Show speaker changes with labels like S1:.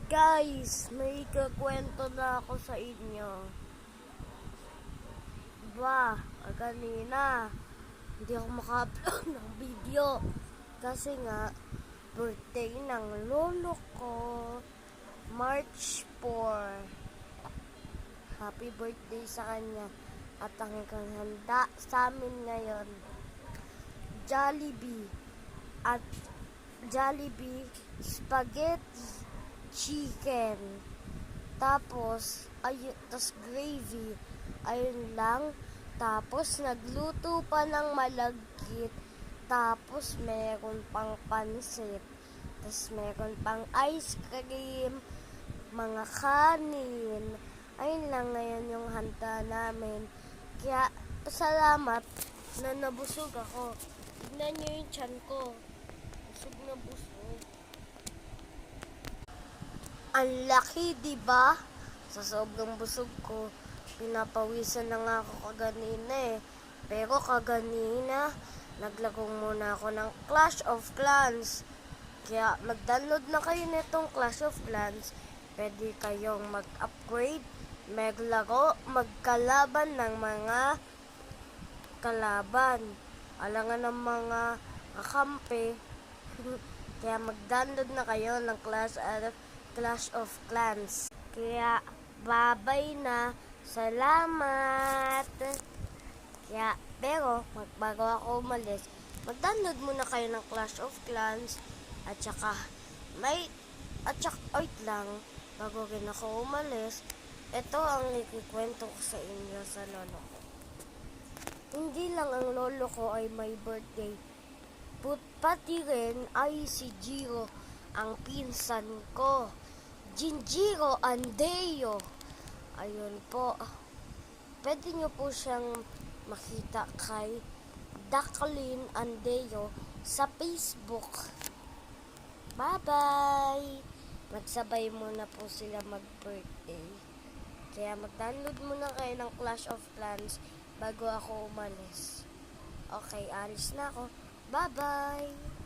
S1: Guys, may kakwento na ako sa inyo. Kanina, hindi ako maka-upload ng video. Kasi nga, birthday ng lolo ko, March 4. Happy birthday sa kanya. At ang handa sa amin ngayon, Jollibee. At Jollibee spaghetti chicken. Tapos gravy. Ayun lang. Tapos nagluto pa ng malagkit. Tapos meron pang pansit. Tapos meron pang ice cream, mga kanin. Ayun lang ngayon yung handa namin. Kaya pasalamat na nabusog ako. Tignan nyo yung tiyan ko. Busog na busog. Ang laki, diba? Sa sobrang busog ko, pinapawisan na nga ako kaganina eh. Pero kaganina, naglaro muna ako ng Clash of Clans. Kaya mag-download na kayo nitong Clash of Clans. Pwede kayong mag-upgrade, maglaro, magkalaban ng mga kalaban. Alangan ng mga kakampi. Kaya mag-download na kayo ng Clash of Clans. Kaya babay na. Salamat. Pero bago ako umalis, mag-download muna kayo ng Clash of Clans. At saka wait lang, bago rin ako umalis, ito ang ikikwento ko sa inyo sa lolo ko. Hindi lang ang lolo ko ay may birthday, pati rin ay si Jiro, ang pinsan ko. Jinjiro Andeo. Ayun po. Pwede nyo po siyang makita kay Jacqueline Andeo sa Facebook. Bye-bye! Magsabay muna po sila mag-birthday. Kaya mag-download muna kayo ng Clash of Clans bago ako umalis. Okay, alis na ako. Bye-bye!